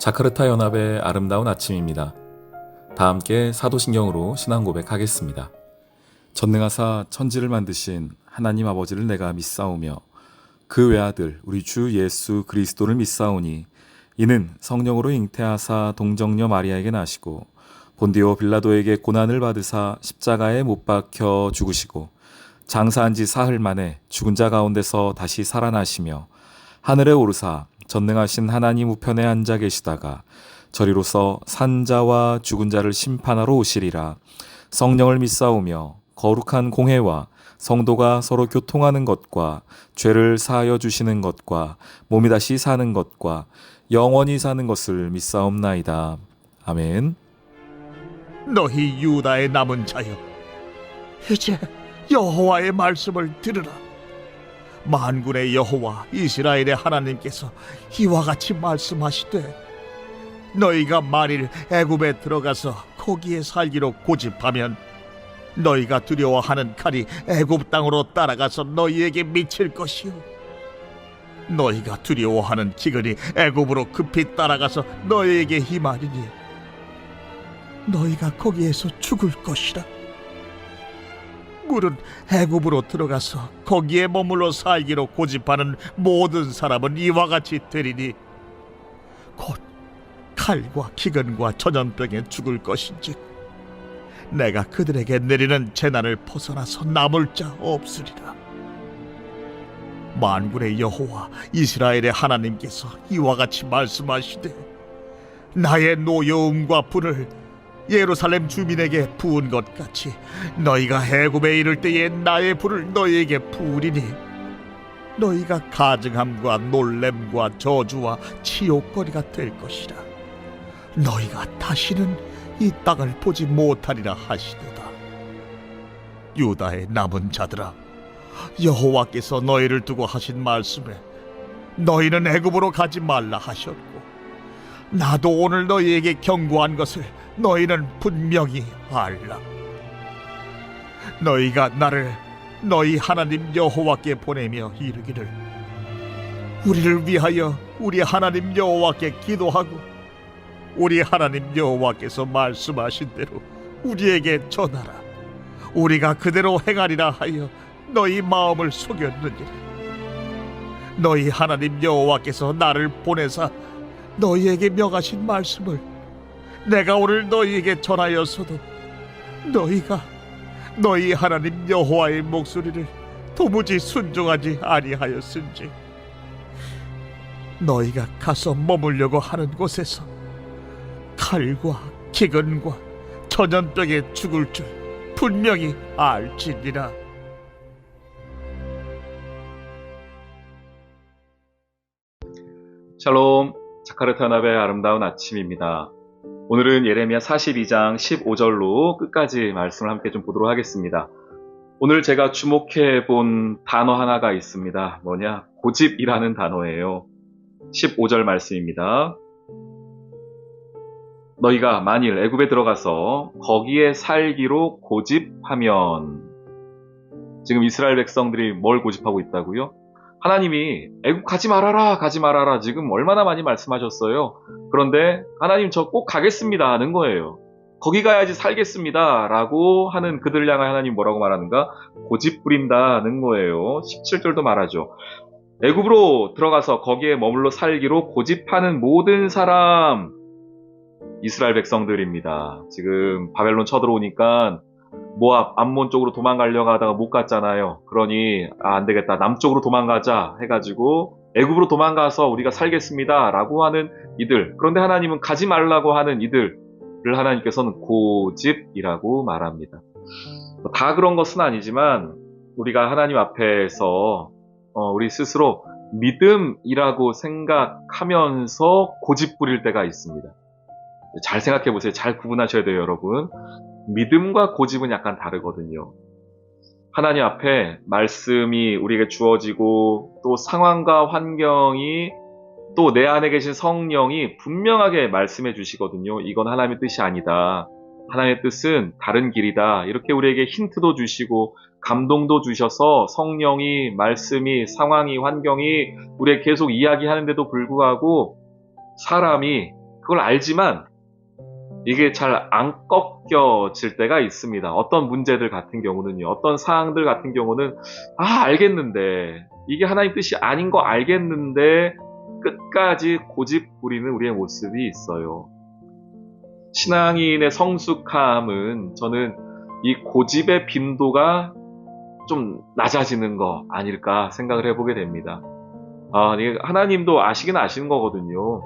자카르타 연합의 아름다운 아침입니다. 다 함께 사도신경으로 신앙 고백하겠습니다. 전능하사 천지를 만드신 하나님 아버지를 내가 믿사오며 그 외아들 우리 주 예수 그리스도를 믿사오니 이는 성령으로 잉태하사 동정녀 마리아에게 나시고 본디오 빌라도에게 고난을 받으사 십자가에 못 박혀 죽으시고 장사한 지 사흘 만에 죽은 자 가운데서 다시 살아나시며 하늘에 오르사 전능하신 하나님 우편에 앉아 계시다가 저리로서 산자와 죽은 자를 심판하러 오시리라. 성령을 믿사오며 거룩한 공회와 성도가 서로 교통하는 것과 죄를 사하여 주시는 것과 몸이 다시 사는 것과 영원히 사는 것을 믿사옵나이다. 아멘. 너희 유다의 남은 자여, 이제 여호와의 말씀을 들으라. 만군의 여호와 이스라엘의 하나님께서 이와 같이 말씀하시되, 너희가 만일 애굽에 들어가서 거기에 살기로 고집하면 너희가 두려워하는 칼이 애굽 땅으로 따라가서 너희에게 미칠 것이요, 너희가 두려워하는 기근이 애굽으로 급히 따라가서 너희에게 임하리니 너희가 거기에서 죽을 것이라. 물은 애굽으로 들어가서 거기에 머물러 살기로 고집하는 모든 사람은 이와 같이 되리니 곧 칼과 기근과 전염병에 죽을 것인즉 내가 그들에게 내리는 재난을 벗어나서 남을 자 없으리라. 만군의 여호와 이스라엘의 하나님께서 이와 같이 말씀하시되, 나의 노여움과 불을 예루살렘 주민에게 부은 것 같이 너희가 애굽에 이를 때에 나의 불을 너희에게 부으리니 너희가 가증함과 놀램과 저주와 치욕거리가 될 것이라. 너희가 다시는 이 땅을 보지 못하리라 하시도다. 유다의 남은 자들아, 여호와께서 너희를 두고 하신 말씀에 너희는 애굽으로 가지 말라 하셨고, 나도 오늘 너희에게 경고한 것을 너희는 분명히 알라. 너희가 나를 너희 하나님 여호와께 보내며 이르기를, 우리를 위하여 우리 하나님 여호와께 기도하고 우리 하나님 여호와께서 말씀하신 대로 우리에게 전하라. 우리가 그대로 행하리라 하여 너희 마음을 속였느니라. 너희 하나님 여호와께서 나를 보내사 너희에게 명하신 말씀을 내가 오늘 너희에게 전하였어도 너희가 너희 하나님 여호와의 목소리를 도무지 순종하지 아니하였은지, 너희가 가서 머물려고 하는 곳에서 칼과 기근과 전염병에 죽을 줄 분명히 알지니라. 샬롬, 자카르타 연합의 아름다운 아침입니다. 오늘은 예레미야 42장 15절로 끝까지 말씀을 함께 좀 보도록 하겠습니다. 오늘 제가 주목해 본 단어 하나가 있습니다. 뭐냐? 고집이라는 단어예요. 15절 말씀입니다. 너희가 만일 애굽에 들어가서 거기에 살기로 고집하면, 지금 이스라엘 백성들이 뭘 고집하고 있다고요? 하나님이 애굽 가지 말아라, 가지 말아라 지금 얼마나 많이 말씀하셨어요. 그런데 하나님 저 꼭 가겠습니다 하는 거예요. 거기 가야지 살겠습니다 라고 하는 그들을 향해 하나님 뭐라고 말하는가? 고집 부린다는 거예요. 17절도 말하죠. 애굽으로 들어가서 거기에 머물러 살기로 고집하는 모든 사람, 이스라엘 백성들입니다. 지금 바벨론 쳐들어오니까 모압, 암몬 쪽으로 도망가려고 하다가 못 갔잖아요. 그러니 안 되겠다, 남쪽으로 도망가자 해가지고 애굽으로 도망가서 우리가 살겠습니다 라고 하는 이들, 그런데 하나님은 가지 말라고 하는 이들을 하나님께서는 고집이라고 말합니다. 다 그런 것은 아니지만 우리가 하나님 앞에서 우리 스스로 믿음이라고 생각하면서 고집 부릴 때가 있습니다. 잘 생각해 보세요. 잘 구분하셔야 돼요, 여러분. 믿음과 고집은 약간 다르거든요. 하나님 앞에 말씀이 우리에게 주어지고 또 상황과 환경이 또 내 안에 계신 성령이 분명하게 말씀해 주시거든요. 이건 하나님의 뜻이 아니다. 하나님의 뜻은 다른 길이다. 이렇게 우리에게 힌트도 주시고 감동도 주셔서 성령이, 말씀이, 상황이, 환경이 우리에게 계속 이야기하는데도 불구하고 사람이 그걸 알지만 이게 잘 안 꺾여질 때가 있습니다. 어떤 문제들 같은 경우는요. 어떤 사항들 같은 경우는 알겠는데 이게 하나님 뜻이 아닌 거 알겠는데 끝까지 고집 부리는 우리의 모습이 있어요. 신앙인의 성숙함은 저는 이 고집의 빈도가 좀 낮아지는 거 아닐까 생각을 해보게 됩니다. 이게 하나님도 아시긴 아시는 거거든요.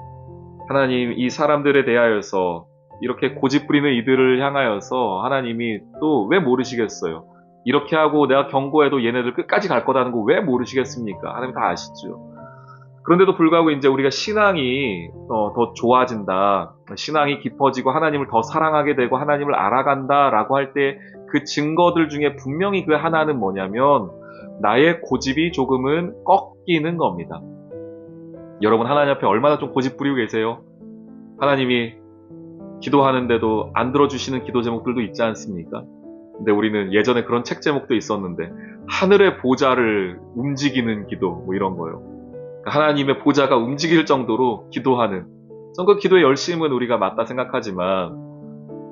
하나님 이 사람들에 대하여서 이렇게 고집 부리는 이들을 향하여서 하나님이 또 왜 모르시겠어요? 이렇게 하고 내가 경고해도 얘네들 끝까지 갈 거라는 거 왜 모르시겠습니까? 하나님 다 아시죠. 그런데도 불구하고 이제 우리가 신앙이 더 좋아진다, 신앙이 깊어지고 하나님을 더 사랑하게 되고 하나님을 알아간다라고 할 때 그 증거들 중에 분명히 그 하나는 뭐냐면 나의 고집이 조금은 꺾이는 겁니다. 여러분 하나님 앞에 얼마나 좀 고집 부리고 계세요? 하나님이 기도하는데도 안 들어주시는 기도 제목들도 있지 않습니까? 근데 우리는 예전에 그런 책 제목도 있었는데 하늘의 보좌를 움직이는 기도 뭐 이런 거요. 하나님의 보좌가 움직일 정도로 기도하는, 그 기도의 열심은 우리가 맞다 생각하지만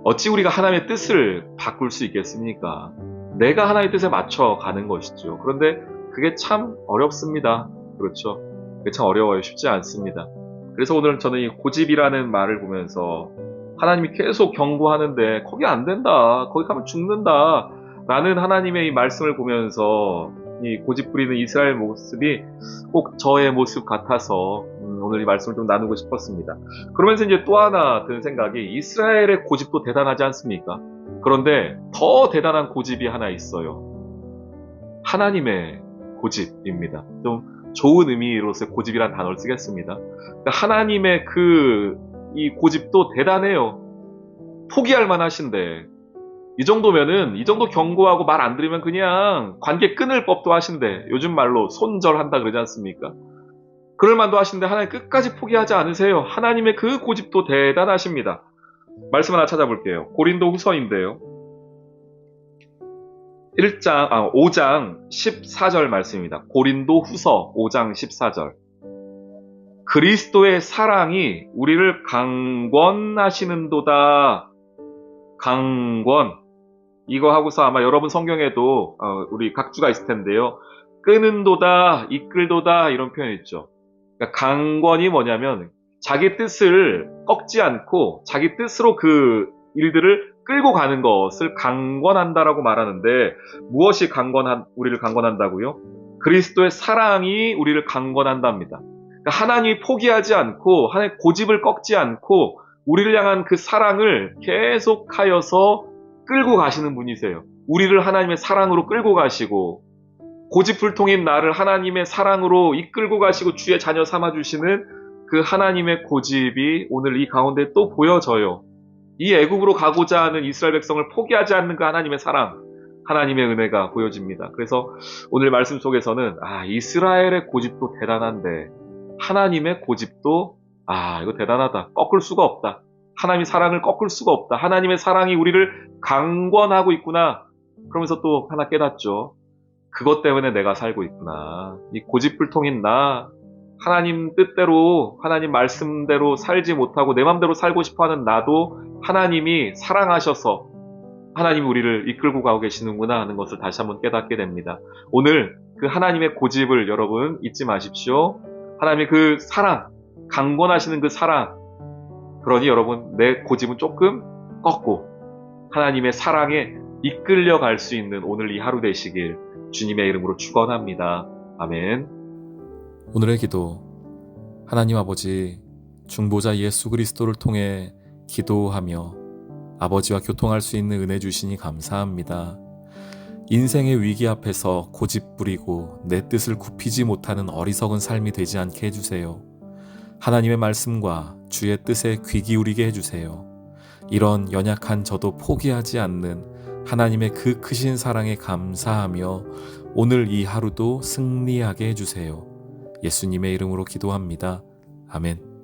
어찌 우리가 하나님의 뜻을 바꿀 수 있겠습니까? 내가 하나님의 뜻에 맞춰 가는 것이죠. 그런데 그게 참 어렵습니다. 그렇죠? 그게 참 어려워요. 쉽지 않습니다. 그래서 오늘 저는 이 고집이라는 말을 보면서 하나님이 계속 경고하는데 거기 안 된다, 거기 가면 죽는다 라는 하나님의 이 말씀을 보면서 이 고집 부리는 이스라엘 모습이 꼭 저의 모습 같아서 오늘 이 말씀을 좀 나누고 싶었습니다. 그러면서 이제 또 하나 드는 생각이 이스라엘의 고집도 대단하지 않습니까? 그런데 더 대단한 고집이 하나 있어요. 하나님의 고집입니다. 좀 좋은 의미로서 고집이라는 단어를 쓰겠습니다. 그러니까 하나님의 이 고집도 대단해요. 포기할 만하신데 이 정도 경고하고 말 안 들으면 그냥 관계 끊을 법도 하신데 요즘 말로 손절한다 그러지 않습니까? 그럴 만도 하신데 하나님 끝까지 포기하지 않으세요. 하나님의 그 고집도 대단하십니다. 말씀 하나 찾아볼게요. 고린도 후서인데요. 5장 14절 말씀입니다. 고린도 후서 5장 14절. 그리스도의 사랑이 우리를 강권하시는도다. 강권. 이거 하고서 아마 여러분 성경에도 우리 각주가 있을 텐데요. 끄는도다, 이끌도다 이런 표현이 있죠. 그러니까 강권이 뭐냐면 자기 뜻을 꺾지 않고 자기 뜻으로 그 일들을 끌고 가는 것을 강권한다라고 말하는데 무엇이 우리를 강권한다고요? 그리스도의 사랑이 우리를 강권한답니다. 그러니까 하나님이 포기하지 않고 하나님의 고집을 꺾지 않고 우리를 향한 그 사랑을 계속하여서 끌고 가시는 분이세요. 우리를 하나님의 사랑으로 끌고 가시고 고집불통인 나를 하나님의 사랑으로 이끌고 가시고 주의 자녀 삼아주시는 그 하나님의 고집이 오늘 이 가운데 또 보여져요. 이 애굽으로 가고자 하는 이스라엘 백성을 포기하지 않는 그 하나님의 사랑, 하나님의 은혜가 보여집니다. 그래서 오늘 말씀 속에서는 이스라엘의 고집도 대단한데 하나님의 고집도 이거 대단하다. 꺾을 수가 없다. 하나님의 사랑을 꺾을 수가 없다. 하나님의 사랑이 우리를 강권하고 있구나. 그러면서 또 하나 깨닫죠. 그것 때문에 내가 살고 있구나. 이 고집불통인 나, 하나님 뜻대로, 하나님 말씀대로 살지 못하고 내 맘대로 살고 싶어하는 나도 하나님이 사랑하셔서 하나님이 우리를 이끌고 가고 계시는구나 하는 것을 다시 한번 깨닫게 됩니다. 오늘 그 하나님의 고집을 여러분 잊지 마십시오. 하나님의 그 사랑, 강권하시는 그 사랑. 그러니 여러분 내 고집은 조금 꺾고 하나님의 사랑에 이끌려 갈 수 있는 오늘 이 하루 되시길 주님의 이름으로 축원합니다. 아멘. 오늘의 기도. 하나님 아버지, 중보자 예수 그리스도를 통해 기도하며 아버지와 교통할 수 있는 은혜 주시니 감사합니다. 인생의 위기 앞에서 고집 부리고 내 뜻을 굽히지 못하는 어리석은 삶이 되지 않게 해주세요. 하나님의 말씀과 주의 뜻에 귀 기울이게 해주세요. 이런 연약한 저도 포기하지 않는 하나님의 그 크신 사랑에 감사하며 오늘 이 하루도 승리하게 해주세요. 예수님의 이름으로 기도합니다. 아멘.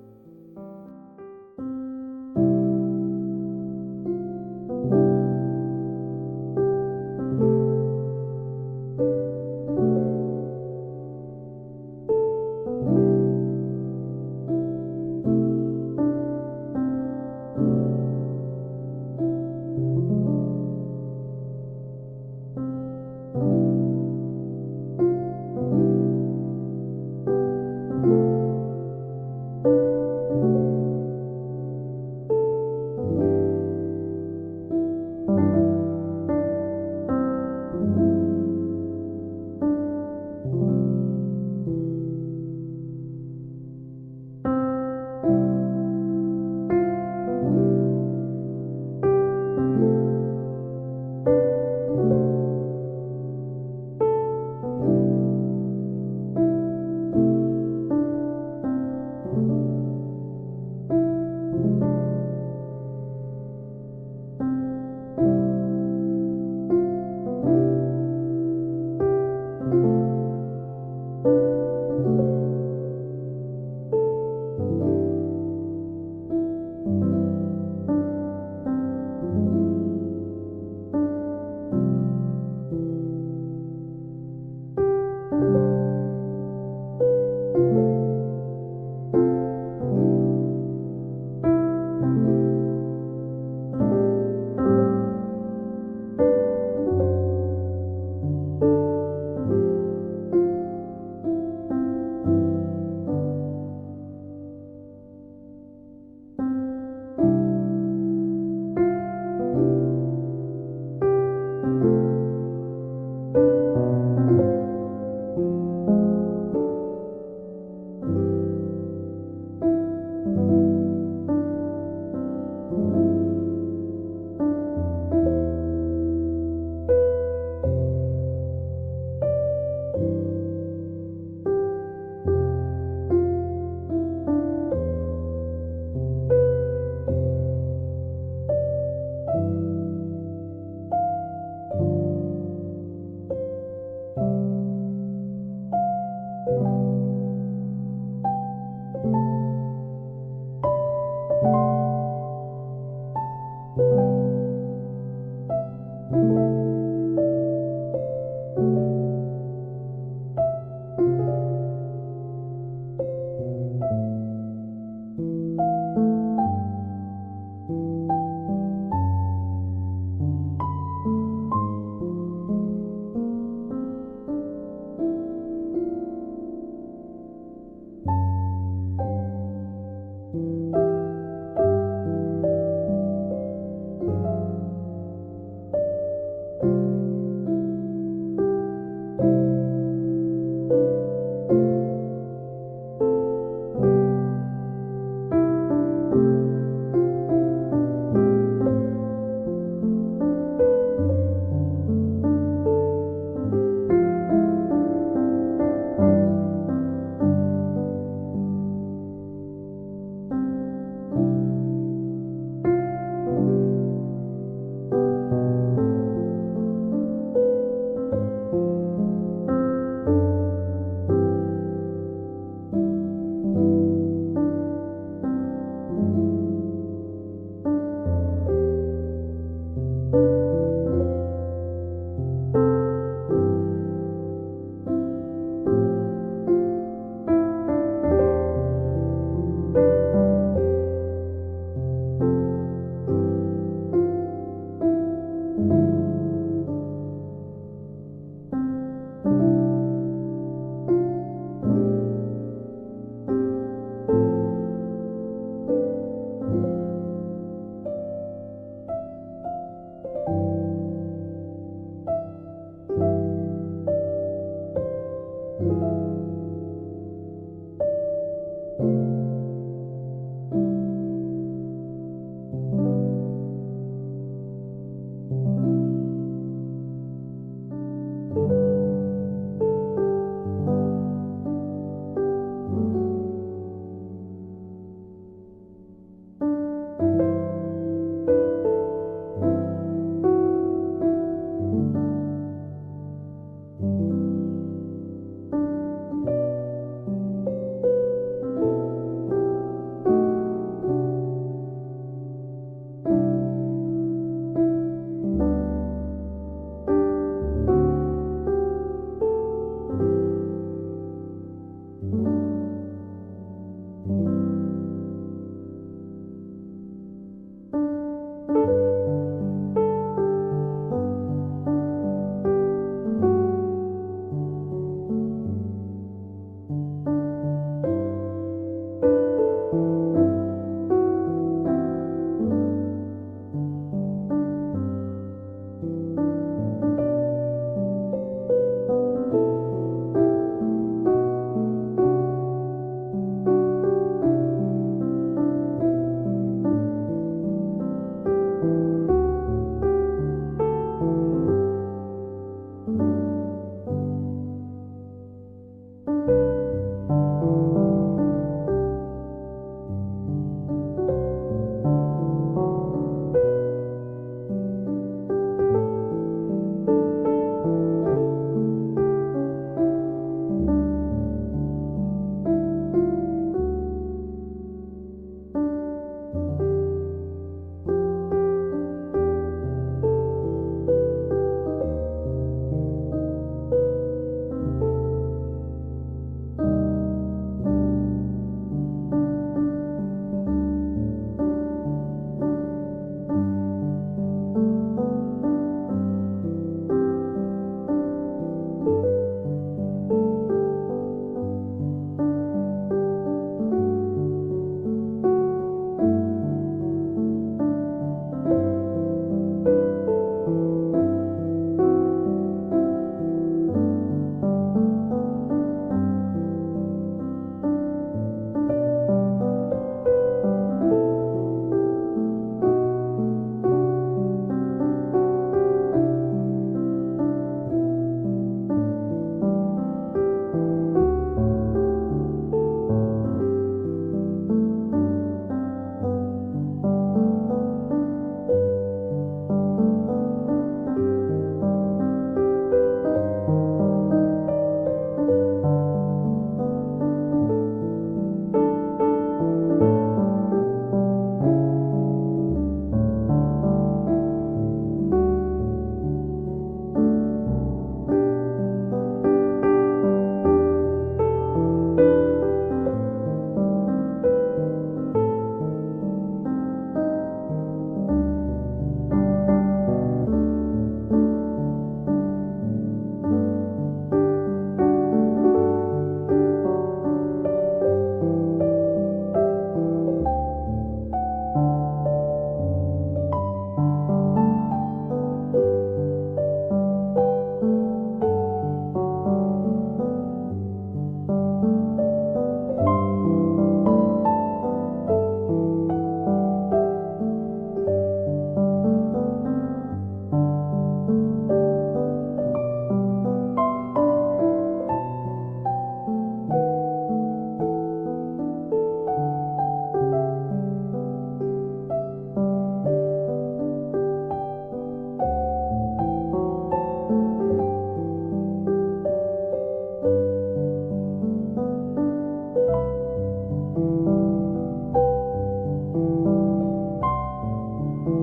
thank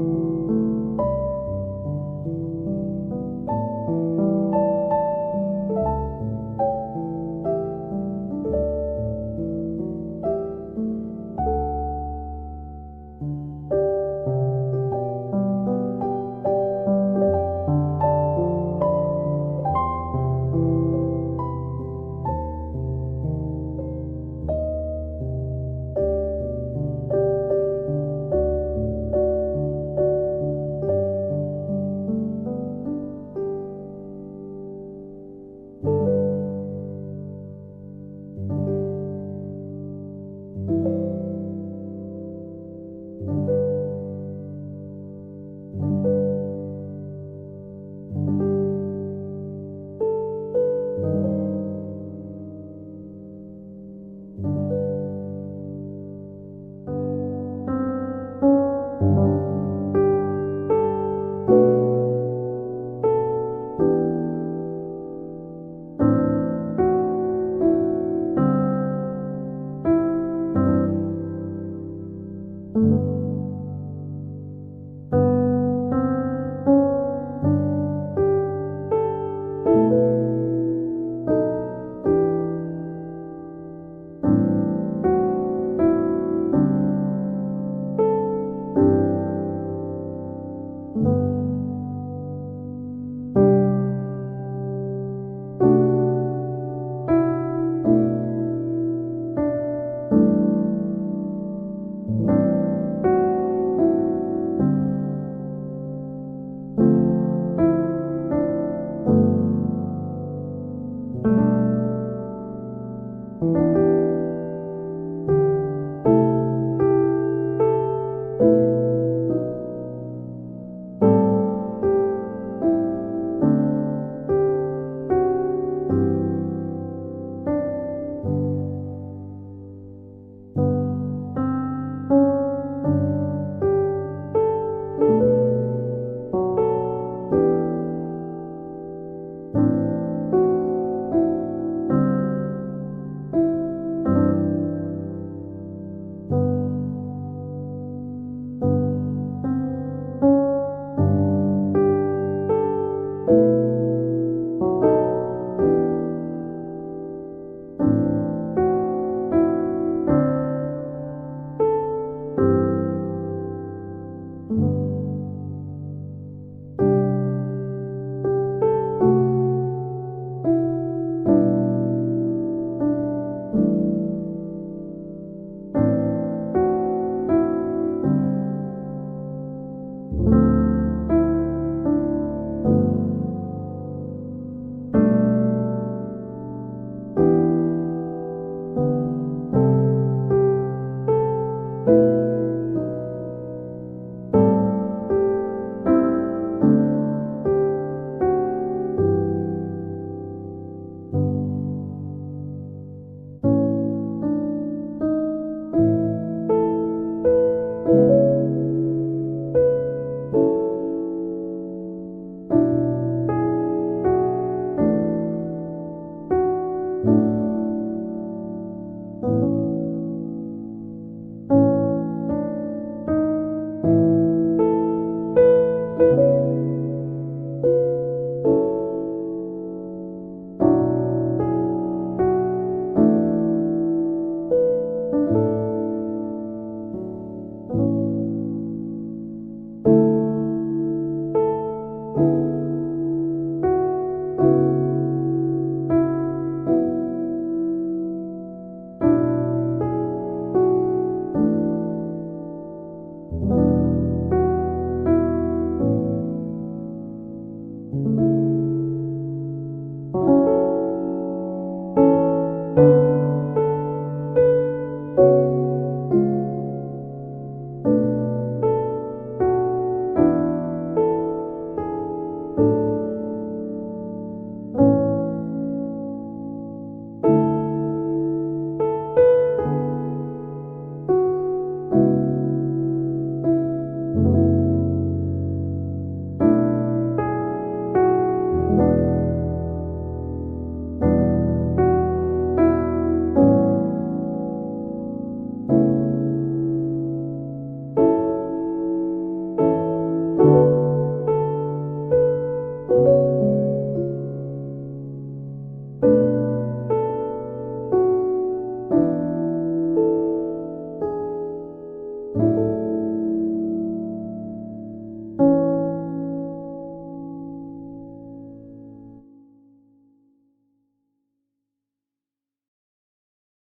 you